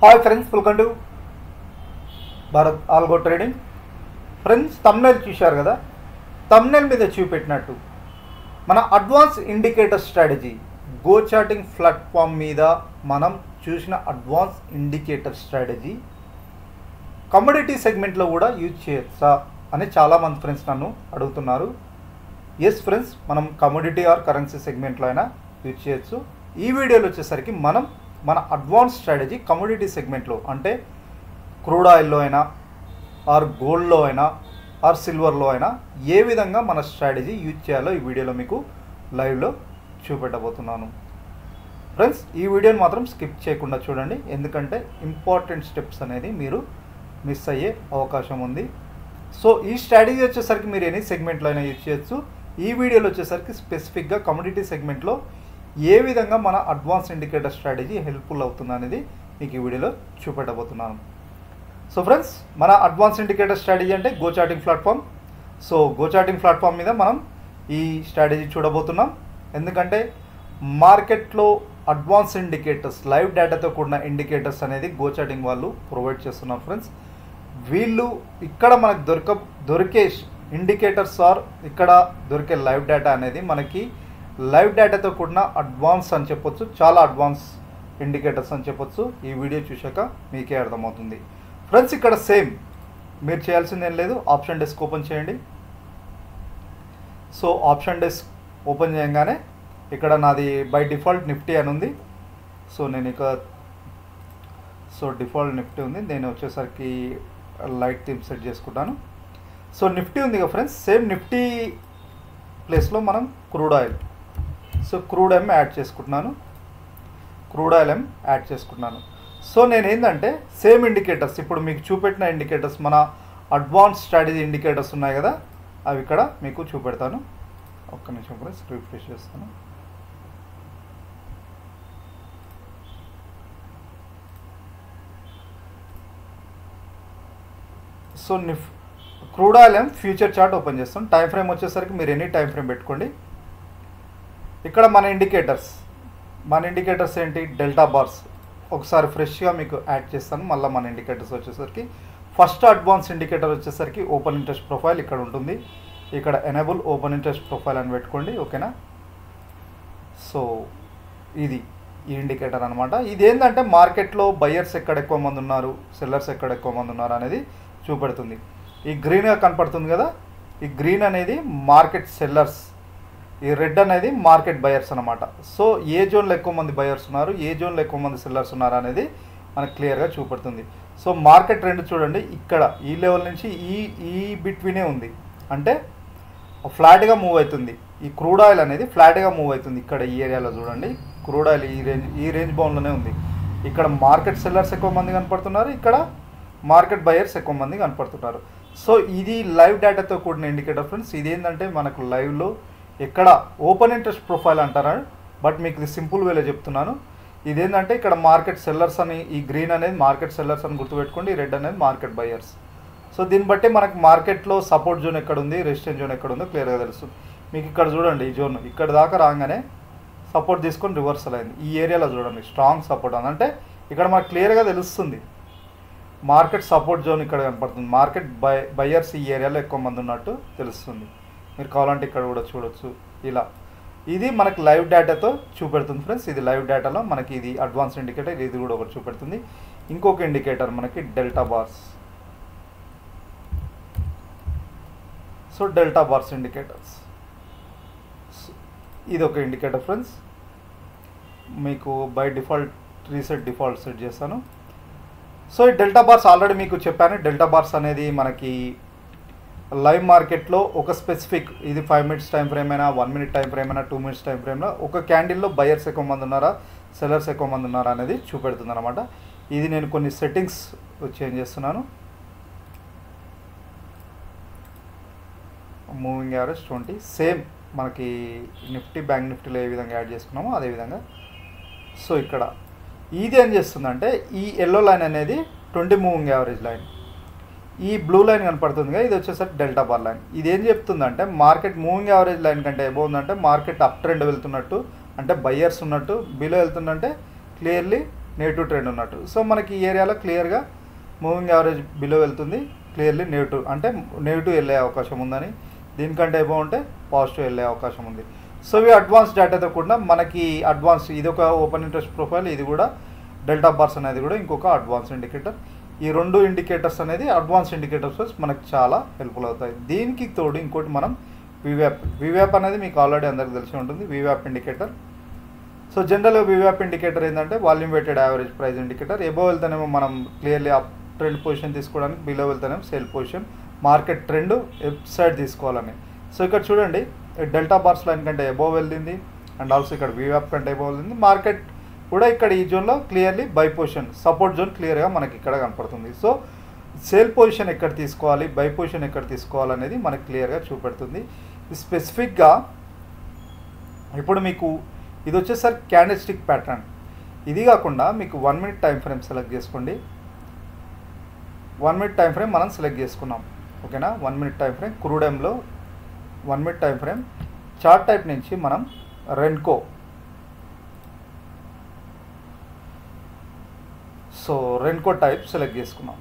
Hi friends, welcome to Bharat algo trading. Friends, thumbnail చూశారు కదా. Thumbnail మీద చూపెట్టినట్టు మన advance indicator strategy go charting platform మీద మనం చూసిన అడ్వాన్స్ ఇండికేటర్ స్ట్రాటజీ కమోడిటీ సెగ్మెంట్లో కూడా యూజ్ చేయొచ్చా అని చాలామంది ఫ్రెండ్స్ నన్ను అడుగుతున్నారు. ఎస్ ఫ్రెండ్స్, మనం కమోడిటీ ఆర్ కరెన్సీ సెగ్మెంట్లో అయినా యూజ్ చేయొచ్చు. ఈ వీడియోలో వచ్చేసరికి మనం మన అడ్వాన్స్ స్ట్రాటజీ కమోడిటీ సెగ్మెంట్లో అంటే క్రూడ్ ఆయిల్లో అయినా ఆర్ గోల్డ్లో అయినా ఆర్ సిల్వర్లో అయినా ఏ విధంగా మన స్ట్రాటజీ యూజ్ చేయాలో ఈ వీడియోలో మీకు లైవ్లో చూపెట్టబోతున్నాను. ఫ్రెండ్స్, ఈ వీడియోని మాత్రం స్కిప్ చేయకుండా చూడండి, ఎందుకంటే ఇంపార్టెంట్ స్టెప్స్ అనేది మీరు మిస్ అయ్యే అవకాశం ఉంది. సో ఈ స్ట్రాటజీ వచ్చేసరికి మీరు ఎనీ సెగ్మెంట్లో అయినా యూజ్ చేయొచ్చు. ఈ వీడియోలో వచ్చేసరికి స్పెసిఫిక్గా కమోడిటీ సెగ్మెంట్లో ఏ విధంగా మన అడ్వాన్స్ ఇండికేటర్ స్ట్రాటజీ హెల్ప్ఫుల్ అవుతుంది అనేది మీకు ఈ వీడియోలో చూపెట్టబోతున్నాను. సో ఫ్రెండ్స్, మన అడ్వాన్స్ ఇండికేటర్ స్ట్రాటజీ అంటే go charting platform. So go charting platform మీద మనం ఈ స్ట్రాటజీ చూడబోతున్నాం. ఎందుకంటే మార్కెట్లో అడ్వాన్స్ ఇండికేటర్స్ లైవ్ డేటాతో కూడిన ఇండికేటర్స్ అనేది గో చార్టింగ్ వాళ్ళు ప్రొవైడ్ చేస్తున్నారు. ఫ్రెండ్స్, వీళ్ళు ఇక్కడ మనకు దొరికే ఇండికేటర్స్ ఆర్ ఇక్కడ దొరికే లైవ్ డేటా అనేది మనకి లైవ్ డేటాతో కూడిన అడ్వాన్స్ అని చెప్పొచ్చు, చాలా అడ్వాన్స్ ఇండికేటర్స్ అని చెప్పొచ్చు. ఈ వీడియో చూశాక మీకే అర్థమవుతుంది. ఫ్రెండ్స్, ఇక్కడ సేమ్ మీరు చేయాల్సింది ఏం లేదు, ఆప్షన్ డెస్క్ ఓపెన్ చేయండి. సో ఆప్షన్ డెస్క్ ఓపెన్ చేయగానే ఇక్కడ నాది బై డిఫాల్ట్ నిఫ్టీ అని ఉంది. సో నేను ఇక డిఫాల్ట్ నిఫ్టీ ఉంది, నేను వచ్చేసరికి లైట్ థీమ్ సెట్ చేసుకుంటాను. సో నిఫ్టీ ఉంది కదా ఫ్రెండ్స్, సేమ్ నిఫ్టీ ప్లేస్లో మనం క్రూడ్ ఆయిల్, సో క్రూడ్ ఎం యాడ్ చేసుకుంటున్నాను. సో నేను ఏంటంటే సేమ్ ఇండికేటర్స్ ఇప్పుడు మీకు చూపెట్టిన ఇండికేటర్స్ మన అడ్వాన్స్ స్ట్రాటజీ ఇండికేటర్స్ ఉన్నాయి కదా, అవి ఇక్కడ మీకు చూపెడతాను. ఒక్క నిమిషం ఫ్రెండ్స్, రిఫ్రెష్ చేస్తాను. సో క్రూడ్ ఆయిల్ ఎం ఫ్యూచర్ చార్ట్ ఓపెన్ చేస్తాను. టైం ఫ్రేమ్ వచ్చేసరికి మీరు ఎనీ టైం ఫ్రేమ్ పెట్టుకోండి. ఇక్కడ మన ఇండికేటర్స్ ఏంటి, డెల్టా బార్స్. ఒకసారి ఫ్రెష్గా మీకు యాడ్ చేస్తాను. మళ్ళీ మన ఇండికేటర్స్ వచ్చేసరికి ఫస్ట్ అడ్వాన్స్ ఇండికేటర్ వచ్చేసరికి ఓపెన్ ఇంట్రెస్ట్ ప్రొఫైల్ ఇక్కడ ఉంటుంది. ఇక్కడ ఎనేబుల్ ఓపెన్ ఇంట్రెస్ట్ ప్రొఫైల్ అని పెట్టుకోండి, ఓకేనా. సో ఇది ఈ ఇండికేటర్ అనమాట. ఇది ఏంటంటే మార్కెట్లో బయర్స్ ఎక్కడ ఎక్కువ మంది ఉన్నారు, సెల్లర్స్ ఎక్కడ ఎక్కువ మంది ఉన్నారు అనేది చూపెడుతుంది. ఈ గ్రీన్గా కనపడుతుంది కదా, ఈ గ్రీన్ అనేది మార్కెట్ సెల్లర్స్, ఈ రెడ్ అనేది మార్కెట్ బయర్స్ అనమాట. సో ఏ జోన్లో ఎక్కువ మంది బయర్స్ ఉన్నారు, ఏ జోన్లో ఎక్కువ మంది సెల్లర్స్ ఉన్నారు అనేది మనకు క్లియర్గా చూపెడుతుంది. సో మార్కెట్ ట్రెండ్ చూడండి, ఇక్కడ ఈ లెవెల్ నుంచి ఈ బిట్వీనే ఉంది, అంటే ఫ్లాట్గా మూవ్ అవుతుంది. ఈ క్రూడ్ ఆయిల్ అనేది ఫ్లాట్గా మూవ్ అవుతుంది. ఇక్కడ ఈ ఏరియాలో చూడండి, క్రూడ్ ఆయిల్ ఈ రేంజ్ బౌండ్లోనే ఉంది. ఇక్కడ మార్కెట్ సెల్లర్స్ ఎక్కువ మంది కనపడుతున్నారు, ఇక్కడ మార్కెట్ బయర్స్ ఎక్కువ మంది కనపడుతున్నారు. సో ఇది లైవ్ డేటాతో కూడిన ఇండికేటర్ ఫ్రెండ్స్. ఇది ఏంటంటే మనకు లైవ్లో ఎక్కడ ఓపెన్ ఇంట్రెస్ట్ ప్రొఫైల్ అంటారా, బట్ మీకు ఇది సింపుల్ వేలో చెప్తున్నాను. ఇదేంటంటే ఇక్కడ మార్కెట్ సెల్లర్స్ అని, ఈ గ్రీన్ అనేది మార్కెట్ సెల్లర్స్ అని గుర్తుపెట్టుకోండి, ఈ రెడ్ అనేది మార్కెట్ బయర్స్. సో దీన్ని బట్టి మనకు మార్కెట్లో సపోర్ట్ జోన్ ఎక్కడ ఉంది, రెసిస్టెన్స్ జోన్ ఎక్కడ ఉందో క్లియర్గా తెలుస్తుంది. మీకు ఇక్కడ చూడండి, ఈ జోన్ ఇక్కడ దాకా రాగానే సపోర్ట్ తీసుకొని రివర్సల్ అయింది. ఈ ఏరియాలో చూడండి స్ట్రాంగ్ సపోర్ట్ ఉంది, అంటే ఇక్కడ మనకు క్లియర్గా తెలుస్తుంది మార్కెట్ సపోర్ట్ జోన్ ఇక్కడ కనపడుతుంది. మార్కెట్ బయర్స్ ఈ ఏరియాలో ఎక్కువ మంది ఉన్నట్టు తెలుస్తుంది. మీరు కావాలంటే ఇక్కడ కూడా చూడొచ్చు. ఇలా ఇది మనకి లైవ్ డేటాతో చూపెడుతుంది ఫ్రెండ్స్. ఇది లైవ్ డేటాలో మనకి ఇది అడ్వాన్స్ ఇండికేటర్, ఇది కూడా ఒకటి చూపెడుతుంది. ఇంకొక ఇండికేటర్ మనకి delta bars. So delta bars indicators, ఇది ఒక ఇండికేటర్ ఫ్రెండ్స్. మీకు బై డిఫాల్ట్ డిఫాల్ట్ సెట్ చేస్తాను. సో ఈ డెల్టా బార్స్ ఆల్రెడీ మీకు చెప్పాను. డెల్టా బార్స్ అనేది మనకి లైవ్ మార్కెట్లో ఒక స్పెసిఫిక్, ఇది 5 minutes టైం ఫ్రేమ్ అయినా, 1 minute టైం ఫ్రేమ్ అయినా, 2 minutes టైం ఫ్రేమ్లో ఒక క్యాండిల్లో బయర్స్ ఎక్కువ మంది ఉన్నారా, సెల్లర్స్ ఎక్కువ మంది ఉన్నారా అనేది చూపెడుతుంది అనమాట. ఇది నేను కొన్ని సెట్టింగ్స్ చేంజ్ చేస్తున్నాను. మూవింగ్ యావరేజ్ 20, సేమ్ మనకి నిఫ్టీ బ్యాంక్ నిఫ్టీలో ఏ విధంగా యాడ్ చేసుకున్నామో అదేవిధంగా. సో ఇక్కడ ఇది ఏం చేస్తుందంటే ఈ ఎల్లో లైన్ అనేది 20 మూవింగ్ యావరేజ్ లైన్, ఈ బ్లూ లైన్ కనపడుతుందిగా, ఇది వచ్చేసరికి డెల్టా బార్ లైన్. ఇది ఏం చెప్తుందంటే మార్కెట్ మూవింగ్ యావరేజ్ లైన్ కంటే ఎబోవ్ ఉందంటే మార్కెట్ అప్ ట్రెండ్ వెళ్తున్నట్టు, అంటే బయ్యర్స్ ఉన్నట్టు. బిలో వెళ్తుందంటే క్లియర్లీ నెగిటివ్ ట్రెండ్ ఉన్నట్టు. సో మనకి ఈ ఏరియాలో క్లియర్గా మూవింగ్ యావరేజ్ బిలో వెళ్తుంది, క్లియర్లీ నెగిటివ్ అంటే నెగిటివ్ వెళ్ళే అవకాశం ఉందని, దీనికంటే ఏమో ఉంటే పాజిటివ్ వెళ్ళే అవకాశం ఉంది. సో ఇవి అడ్వాన్స్ డేటాతో కూడా మనకి అడ్వాన్స్, ఇది ఒక ఓపెన్ ఇంట్రెస్ట్ ప్రొఫైల్, ఇది కూడా డెల్టా బార్స్ అనేది కూడా ఇంకొక అడ్వాన్స్ ఇండికేటర్. ఈ రెండు ఇండికేటర్స్ అనేది అడ్వాన్స్ ఇండికేటర్స్ మనకు చాలా హెల్ప్ఫుల్ అవుతాయి. దీనికి తోడు ఇంకోటి మనం వివ్యాప్ అనేది మీకు ఆల్రెడీ అందరికి తెలిసి ఉంటుంది, వివ్యాప్ ఇండికేటర్. సో జనరల్గా వివ్యాప్ ఇండికేటర్ ఏంటంటే volume weighted average price indicator. Above వెళ్తేనేమో మనం క్లియర్లీ అప్ ట్రెండ్ పొజిషన్ తీసుకోవడానికి, బిలో వెళ్తేనేమో సేల్ పొజిషన్, మార్కెట్ ట్రెండ్ వెబ్ సైడ్ తీసుకోవాలని. సో ఇక్కడ చూడండి డెల్టా బార్స్ లైన్ కంటే ఎబో వెళ్ళింది, అండ్ ఆల్సో ఇక్కడ వివ్యాప్ కంటే ఎబో వెళ్ళింది. మార్కెట్ కూడా ఇక్కడ ఈ జోన్లో clearly by position, support zone క్లియర్గా మనకి ఇక్కడ కనపడుతుంది. సో సేల్ పొజిషన్ ఎక్కడ తీసుకోవాలి, బై పొజిషన్ ఎక్కడ తీసుకోవాలనేది మనకి క్లియర్గా చూపెడుతుంది. స్పెసిఫిక్గా ఇప్పుడు మీకు ఇది వచ్చేసరికి క్యాండిల్ స్టిక్ ప్యాటర్న్. ఇది కాకుండా మీకు 1 minute టైం ఫ్రేమ్ సెలెక్ట్ చేసుకోండి. 1 minute టైం ఫ్రేమ్ మనం సెలెక్ట్ చేసుకున్నాం, ఓకేనా. 1 minute టైం ఫ్రేమ్ క్రూడెంలో 1 minute time frame chart type నుంచి మనం Renko, so Renko type select చేసుకున్నాం.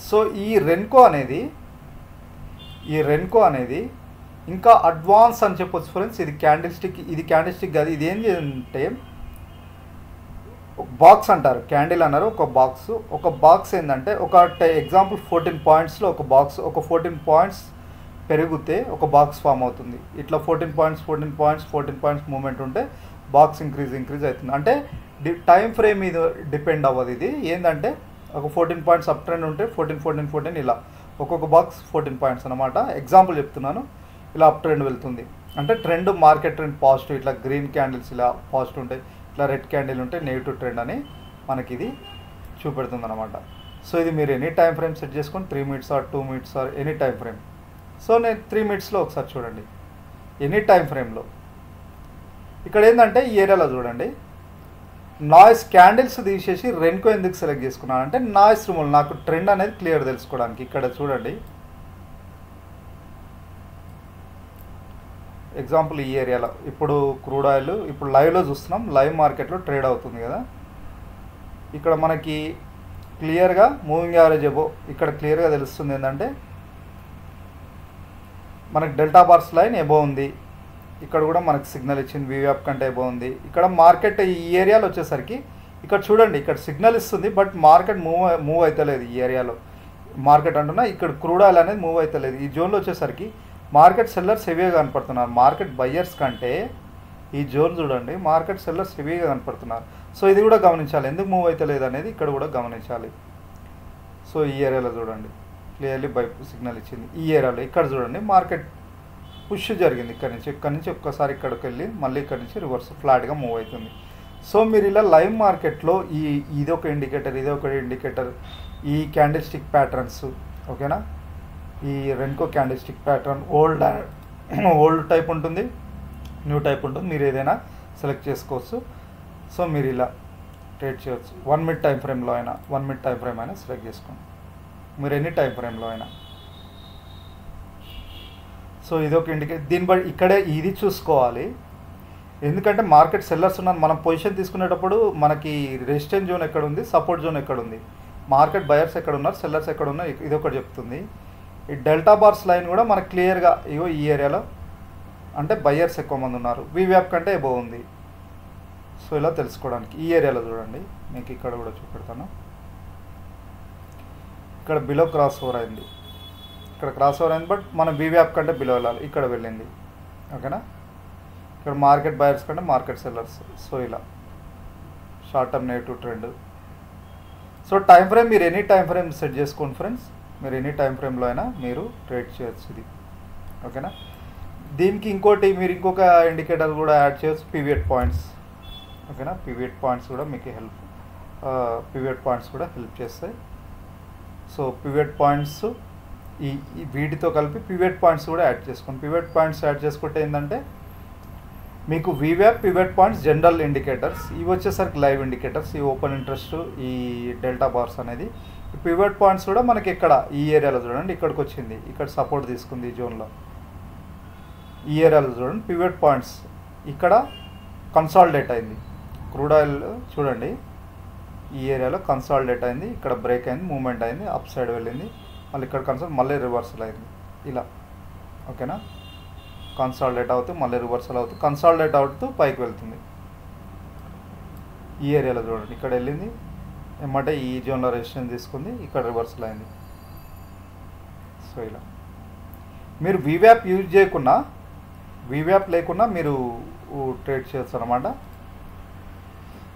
సో ఈ రెన్కో అనేది ఇంకా అడ్వాన్స్ అని చెప్పొచ్చు ఫ్రెండ్స్. ఇది క్యాండిల్ స్టిక్ కాదు, ఇది ఏంటి అంటే బాక్స్ అంటారు, క్యాండిల్ అన్నారు. ఒక బాక్స్ ఏంటంటే ఒక ఎగ్జాంపుల్ 14 పాయింట్స్లో ఒక బాక్స్, ఒక 14 పాయింట్స్ పెరిగితే ఒక బాక్స్ ఫామ్ అవుతుంది. ఇట్లా 14 పాయింట్స్ మూమెంట్ ఉంటే బాక్స్ ఇంక్రీజ్ అవుతుంది. అంటే టైం ఫ్రేమ్ మీద డిపెండ్ అవ్వదు. ఇది ఏంటంటే ఒక 14 పాయింట్స్ అప్ ట్రెండ్ ఉంటే 14 ఇలా ఒక్కొక్క బాక్స్ 14 పాయింట్స్ అనమాట. ఎగ్జాంపుల్ చెప్తున్నాను, ఇలా అప్ ట్రెండ్ వెళ్తుంది అంటే ట్రెండ్, మార్కెట్ ట్రెండ్ పాజిటివ్, ఇట్లా గ్రీన్ క్యాండిల్స్ ఇలా పాజిటివ్ ఉంటాయి, ఇట్లా రెడ్ క్యాండిల్ ఉంటే నెగిటివ్ ట్రెండ్ అని మనకి ఇది చూపెడుతుంది అనమాట. సో ఇది మీరు ఎనీ టైం ఫ్రేమ్ సెట్ చేసుకొని 3 minutes or 2 minutes or any time frame. So నేను 3 minutesలో ఒకసారి చూడండి, ఎనీ టైం ఫ్రేమ్లో ఇక్కడ ఏంటంటే ఈ ఏరియాలో చూడండి, నాయిస్ క్యాండిల్స్ తీసేసి రెన్కో ఎందుకు సెలెక్ట్ చేసుకున్నాను అంటే నాయిస్ రిమూవల్, నాకు ట్రెండ్ అనేది క్లియర్ తెలుసుకోవడానికి. ఇక్కడ చూడండి ఎగ్జాంపుల్ ఈ ఏరియాలో ఇప్పుడు క్రూడ్ ఆయిల్ ఇప్పుడు లైవ్లో చూస్తున్నాం, లైవ్ మార్కెట్లో ట్రేడ్ అవుతుంది కదా. ఇక్కడ మనకి క్లియర్గా మూవింగ్ యావరేజ్ ఎబో ఇక్కడ క్లియర్గా తెలుస్తుంది ఏంటంటే మనకి డెల్టా బార్స్ లైన్ ఎబో ఉంది, ఇక్కడ కూడా మనకి సిగ్నల్ ఇచ్చింది, వివ్యాప్ కంటే ఎబో ఉంది. ఇక్కడ మార్కెట్ ఈ ఏరియాలో వచ్చేసరికి ఇక్కడ చూడండి, ఇక్కడ సిగ్నల్ ఇస్తుంది బట్ మార్కెట్ మూవ్ అవుతలేదు. ఈ ఏరియాలో మార్కెట్ అంటున్నా, ఇక్కడ క్రూడ్ ఆయిల్ అనేది మూవ్ అవుతలేదు. ఈ జోన్లో వచ్చేసరికి మార్కెట్ సెల్లర్స్ హెవీగా కనపడుతున్నారు, మార్కెట్ బయ్యర్స్ కంటే ఈ జోన్ చూడండి మార్కెట్ సెల్లర్స్ హెవీగా కనపడుతున్నారు. సో ఇది కూడా గమనించాలి, ఎందుకు మూవ్ అవుతలేదు అనేది ఇక్కడ కూడా గమనించాలి. సో ఈ ఏరియాలో చూడండి క్లియర్లీ బై సిగ్నల్ ఇచ్చింది. ఈ ఏరియాలో ఇక్కడ చూడండి మార్కెట్ పుష్ జరిగింది, ఇక్కడ నుంచి ఒక్కసారి ఇక్కడికి వెళ్ళి మళ్ళీ ఇక్కడ నుంచి రివర్స్ ఫ్లాట్గా మూవ్ అవుతుంది. సో మీరు ఇలా లైవ్ మార్కెట్లో ఇది ఒక ఇండికేటర్, ఈ క్యాండిల్ స్టిక్ ప్యాటర్న్స్, ఓకేనా. ఈ Renko candle stick pattern old type ఉంటుంది, న్యూ టైప్ ఉంటుంది, మీరు ఏదైనా సెలెక్ట్ చేసుకోవచ్చు. సో మీరు ఇలా ట్రేడ్ చేయవచ్చు. 1 minute టైం ఫ్రేమ్లో అయినా 1 minute టైం ఫ్రేమ్ అయినా సెలెక్ట్ చేసుకోండి, మీరు ఎనీ టైం ఫ్రేమ్లో అయినా. సో ఇది ఒక ఇండికేటర్. దీన్ని బట్టి ఇక్కడే ఇది చూసుకోవాలి, ఎందుకంటే మార్కెట్ సెల్లర్స్ ఉన్నారు. మనం పొజిషన్ తీసుకునేటప్పుడు మనకి రెసిస్టెన్స్ జోన్ ఎక్కడ ఉంది, సపోర్ట్ జోన్ ఎక్కడ ఉంది, మార్కెట్ బయర్స్ ఎక్కడ ఉన్నారు, సెల్లర్స్ ఎక్కడ ఉన్నారు, ఇది ఒకటి చెప్తుంది. ఈ డెల్టా బార్స్ లైన్ కూడా మనకు క్లియర్గా ఇగో ఈ ఏరియాలో అంటే బయర్స్ ఎక్కువ మంది ఉన్నారు, వివ్యాప్ కంటే ఎబో ఉంది. సో ఇలా తెలుసుకోవడానికి ఈ ఏరియాలో చూడండి, మీకు ఇక్కడ కూడా చూపెడతాను. ఇక్కడ బిలో క్రాస్ ఓవర్ అయింది, ఇక్కడ క్రాస్ ఓవర్ అయింది బట్ మనం వివ్యాప్ కంటే బిలో వెళ్ళాలి, ఇక్కడ వెళ్ళింది, ఓకేనా. ఇక్కడ మార్కెట్ బయర్స్ కంటే మార్కెట్ సెల్లర్స్. సో ఇలా short term negative trend. So time frame మీరు ఎనీ టైం ఫ్రేమ్ సెట్ చేసుకోండి ఫ్రెండ్స్, మీరు ఎనీ టైం ఫ్రేమ్లో అయినా మీరు ట్రేడ్ చేయొచ్చు ఇది, ఓకేనా. దీనికి మీరు ఇంకొక ఇండికేటర్ కూడా యాడ్ చేయొచ్చు, పివియట్ పాయింట్స్, ఓకేనా. పివియట్ పాయింట్స్ కూడా మీకు పివియట్ పాయింట్స్ కూడా హెల్ప్ చేస్తాయి. సో పివియట్ పాయింట్స్ ఈ వీటితో కలిపి పివియట్ పాయింట్స్ కూడా యాడ్ చేసుకోండి. పివియట్ పాయింట్స్ యాడ్ చేసుకుంటే ఏంటంటే మీకు వివ్యాప్, పివియట్ పాయింట్స్ జనరల్ ఇండికేటర్స్, ఇవి వచ్చేసరికి లైవ్ ఇండికేటర్స్, ఈ ఓపెన్ ఇంట్రెస్ట్, ఈ డెల్టా బార్స్ అనేది. ఈ పివియట్ పాయింట్స్ కూడా మనకి ఇక్కడ ఈ ఏరియాలో చూడండి, ఇక్కడికి వచ్చింది, ఇక్కడ సపోర్ట్ తీసుకుంది ఈ జోన్లో. ఈ ఏరియాలో చూడండి పివియట్ పాయింట్స్ ఇక్కడ కన్సాలిడేట్ అయింది. క్రూడ్ ఆయిల్ చూడండి ఈ ఏరియాలో కన్సాలిడేట్ అయింది, ఇక్కడ బ్రేక్ అయింది, మూమెంట్ అయింది, అప్ సైడ్ వెళ్ళింది, మళ్ళీ ఇక్కడ మళ్ళీ రివర్సల్ అయింది ఇలా. ఓకేనా, కన్సాలిడేట్ అవుతూ మళ్ళీ రివర్సల్ అవుతూ కన్సాలిడేట్ అవుతూ పైకి వెళ్తుంది. ఈ ఏరియాలో చూడండి ఇక్కడ వెళ్ళింది, ఏమంటే ఈ జోన్లో రెసిస్టెన్స్ తీసుకుంది, ఇక్కడ రివర్సల్ అయింది. సో ఇలా మీరు వీవ్యాప్ యూజ్ చేయకుండా, వీవ్యాప్ లేకుండా మీరు ట్రేడ్ చేయొచ్చు అనమాట.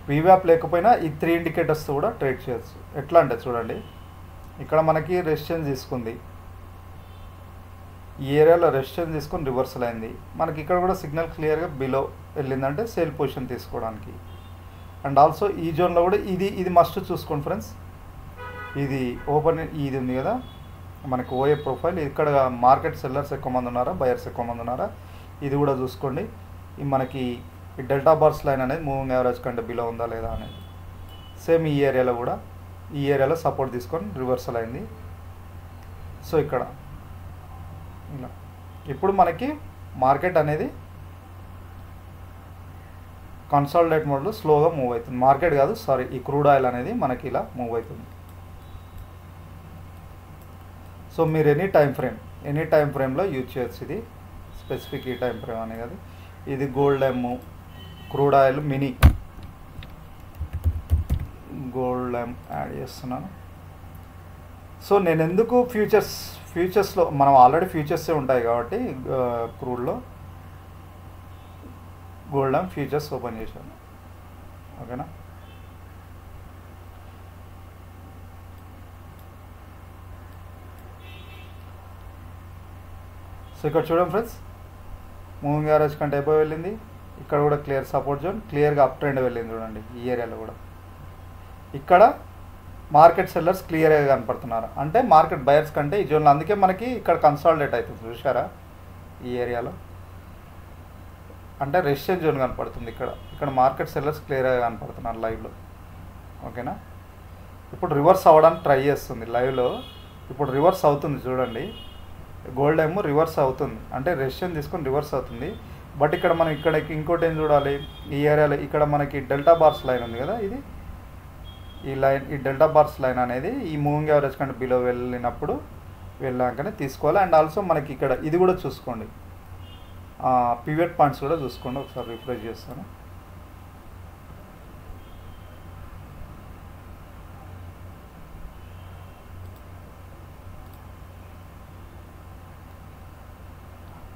వీవ్యాప్ లేకపోయినా ఈ 3 ఇండికేటర్స్తో కూడా ట్రేడ్ చేయొచ్చు. ఎట్లా అంటే చూడండి, ఇక్కడ మనకి రెసిస్టెన్స్ తీసుకుంది, ఈ ఏరియాలో రెసిస్టెన్స్ తీసుకొని రివర్సల్ అయింది, మనకి ఇక్కడ కూడా సిగ్నల్ క్లియర్గా బిలో వెళ్ళిందంటే సేల్ పొజిషన్ తీసుకోవడానికి. అండ్ ఆల్సో ఈ జోన్లో కూడా ఇది మస్ట్ చూసుకోండి ఫ్రెండ్స్. ఇది ఓపెన్, ఇది ఉంది కదా మనకి ఓఏ ప్రొఫైల్, ఇక్కడ మార్కెట్ సెల్లర్స్ ఎక్కువ మంది ఉన్నారా, బయర్స్ ఎక్కువ మంది ఉన్నారా, ఇది కూడా చూసుకోండి. మనకి ఈ డెల్టా బార్స్ లైన్ అనేది మూవింగ్ యావరేజ్ కంటే బిలో ఉందా లేదా అనేది. సేమ్ ఈ ఏరియాలో కూడా, ఈ ఏరియాలో సపోర్ట్ తీసుకొని రివర్సల్ అయింది. సో ఇక్కడ ఇలా ఇప్పుడు మనకి మార్కెట్ అనేది కన్సాలిడేట్ మోడ్లో స్లోగా మూవ్ అవుతుంది. మార్కెట్ కాదు, సారీ, ఈ క్రూడ్ ఆయిల్ అనేది మనకి ఇలా మూవ్ అవుతుంది. సో మీరు ఎనీ టైం ఫ్రేమ్లో యూజ్ చేయొచ్చు. ఇది స్పెసిఫిక్ ఈ టైం ఫ్రేమ్ అనే కదా. ఇది గోల్డ్ ఎమ్, క్రూడ్ ఆయిల్ మినీ, గోల్డ్ ఎమ్ యాడ్ చేస్తున్నాను. సో నేను ఎందుకు ఫ్యూచర్స్లో మనం ఆల్రెడీ ఫ్యూచర్సే ఉంటాయి కాబట్టి క్రూడ్లో గోల్డ్ ఎమ్ ఫ్యూచర్స్ ఓపెన్ చేశాను. ఓకేనా, సో ఇక్కడ చూడండి ఫ్రెండ్స్, మూవింగ్ యావరేజ్ కంటే ఎక్కువ వెళ్ళింది, ఇక్కడ కూడా క్లియర్ సపోర్ట్ జోన్, క్లియర్గా అప్ ట్రెండ్ వెళ్ళింది చూడండి. ఈ ఏరియాలో కూడా ఇక్కడ మార్కెట్ సెల్లర్స్ క్లియర్గా కనపడుతున్నారు, అంటే మార్కెట్ బయర్స్ కంటే ఈ జోన్లో, అందుకే మనకి ఇక్కడ కన్సాలిడేట్ అవుతుంది చూసారా ఈ ఏరియాలో, అంటే రెసిస్టెన్స్ జోన్ కనపడుతుంది. ఇక్కడ మార్కెట్ సెల్లర్స్ క్లియర్గా కనపడుతున్నారు లైవ్లో. ఓకేనా, ఇప్పుడు రివర్స్ అవ్వడానికి ట్రై చేస్తుంది లైవ్లో. ఇప్పుడు రివర్స్ అవుతుంది చూడండి, గోల్డ్ ఏమో రివర్స్ అవుతుంది, అంటే రెసిస్టెన్స్ తీసుకొని రివర్స్ అవుతుంది. బట్ ఇక్కడ మనం ఇంకోటి ఏం చూడాలి, ఈ ఏరియాలో ఇక్కడ మనకి డెల్టా బార్స్ లైన్ ఉంది కదా, ఇది ఈ డెల్టా బార్స్ లైన్ అనేది ఈ మూవింగ్ యావరేజ్ కంటే బిలో వెళ్ళినప్పుడు వెళ్ళాకనే తీసుకోవాలి. అండ్ ఆల్సో మనకి ఇక్కడ ఇది కూడా చూసుకోండి, పివట్ పాయింట్స్ కూడా చూసుకోండి. ఒకసారి రిఫ్రెష్ చేస్తాను.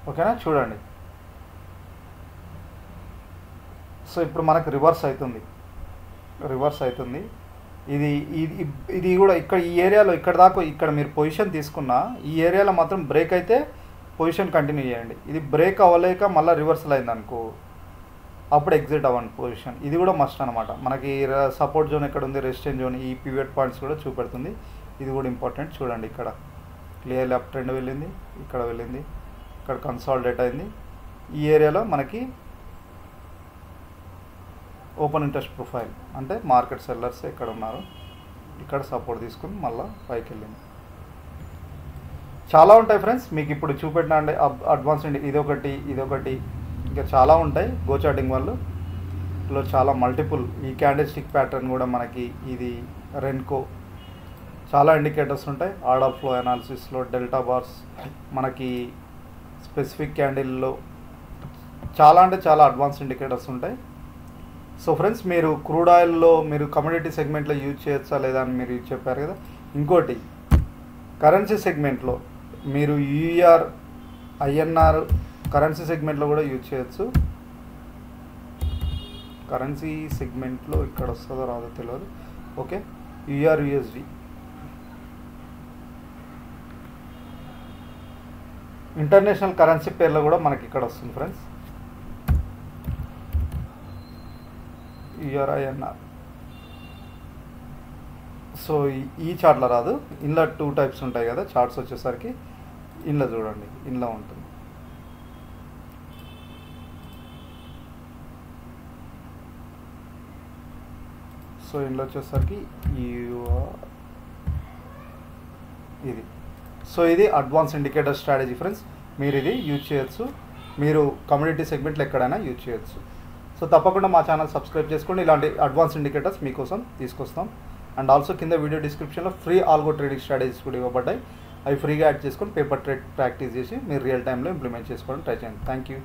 ఓకేనా, చూడండి. సో ఇప్పుడు మనకు రివర్స్ అవుతుంది. ఇది కూడా ఇక్కడ ఈ ఏరియాలో ఇక్కడ దాకా ఇక్కడ మీరు పొజిషన్ తీసుకున్నా, ఈ ఏరియాలో మాత్రం బ్రేక్ అయితే పొజిషన్ కంటిన్యూ చేయండి. ఇది బ్రేక్ అవ్వలేక మళ్ళీ రివర్సల్ అయింది అనుకో, అప్పుడు ఎగ్జిట్ అవ్వండి పొజిషన్. ఇది కూడా మస్ట్ అనమాట. మనకి సపోర్ట్ జోన్ ఎక్కడ ఉంది, రెసిస్టెన్స్ జోన్, ఈ పివట్ పాయింట్స్ కూడా చూపెడుతుంది. ఇది కూడా ఇంపార్టెంట్. చూడండి ఇక్కడ క్లియర్లీ అప్ ట్రెండ్ వెళ్ళింది, ఇక్కడ వెళ్ళింది, ఇక్కడ కన్సాలిడేట్ అయింది. ఈ ఏరియాలో మనకి ఓపెన్ ఇంట్రెస్ట్ ప్రొఫైల్, అంటే మార్కెట్ సెల్లర్స్ ఎక్కడ ఉన్నారు, ఇక్కడ సపోర్ట్ తీసుకుని మళ్ళీ పైకి వెళ్ళింది. చాలా ఉంటాయి ఫ్రెండ్స్, మీకు ఇప్పుడు చూపెట్టిన అడ్వాన్స్ ఇదొకటి ఇంకా చాలా ఉంటాయి. గో చార్టింగ్ వాళ్ళలో చాలా మల్టిపుల్, ఈ క్యాండిల్ స్టిక్ ప్యాటర్న్ కూడా మనకి, ఇది రెన్కో, చాలా ఇండికేటర్స్ ఉంటాయి. ఆర్డర్ ఫ్లో అనాలిసిస్లో డెల్టా బార్స్, మనకి స్పెసిఫిక్ క్యాండిల్లో చాలా అంటే చాలా అడ్వాన్స్ ఇండికేటర్స్ ఉంటాయి. సో ఫ్రెండ్స్, మీరు క్రూడ్ ఆయిల్లో మీరు కమోడిటీ సెగ్మెంట్లో యూజ్ చేయొచ్చా లేదా అని మీరు చెప్పారు కదా. ఇంకోటి కరెన్సీ సెగ్మెంట్లో మీరు యూఆర్, ఐఎన్ఆర్ కరెన్సీ సెగ్మెంట్లో కూడా యూజ్ చేయొచ్చు. కరెన్సీ సెగ్మెంట్లో ఇక్కడ వస్తుందో రాదో తెలియదు. Okay, euro USD, international currency పేర్లో కూడా మనకి ఇక్కడ వస్తుంది ఫ్రెండ్స్, యూఆర్ఐఎన్ఆర్. సో ఈ చార్ట్లో రాదు, ఇందులో 2 టైప్స్ ఉంటాయి కదా చార్ట్స్ వచ్చేసరికి. ఇందులో చూడండి, ఇందులో ఉంటుంది. సో ఇందులో వచ్చేసరికి ఇది. సో ఇది అడ్వాన్స్ ఇండికేటర్ స్ట్రాటజీ ఫ్రెండ్స్. మీరు ఇది యూజ్ చేయొచ్చు, మీరు కమ్యూనిటీ సెగ్మెంట్లో ఎక్కడైనా యూజ్ చేయొచ్చు. సో తప్పకుండా మా ఛానల్ సబ్స్క్రైబ్ చేసుకోండి. ఇలాంటి అడ్వాన్స్ ఇండికేటర్స్ మీకోసం తీసుకొస్తాం. అండ్ ఆల్సో కింద వీడియో డిస్క్రిప్షన్లో ఫ్రీ ఆల్గో ట్రేడింగ్ స్ట్రాటజీస్ కూడా ఇవ్వబడ్డాయి. అవి ఫ్రీగా యాడ్ చేసుకొని పేపర్ ట్రేడ్ ప్రాక్టీస్ చేసి మీరు రియల్ టైంలో ఇంప్లిమెంట్ చేసుకోవడం ట్రై చేయండి. Thank you.